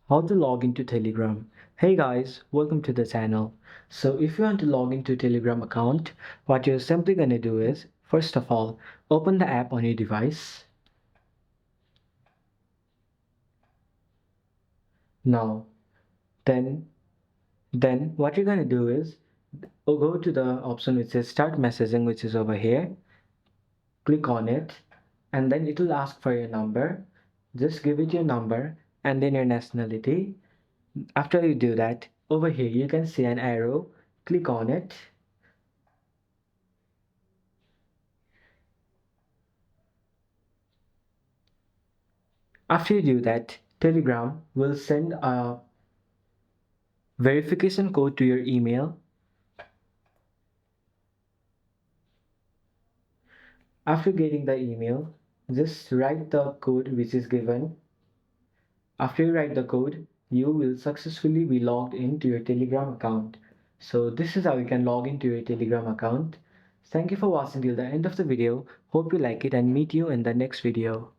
How to log into Telegram. Hey guys, welcome to the channel. So if you want to log into Telegram account, what you're simply gonna do is, first of all, open the app on your device. Now, then, then what you're gonna do is, go to the option which says start messaging, which is over here. Click on it, and then it will ask for your number. Just give it your number and then your nationality. After you do that, over here you can see an arrow. Click on it. After you do that, Telegram will send a verification code to your email. After getting the email, just write the code which is given. After you write the code, you will successfully be logged into your Telegram account. So this is how you can log into your Telegram account. Thank you for watching till the end of the video. Hope you like it and meet you in the next video.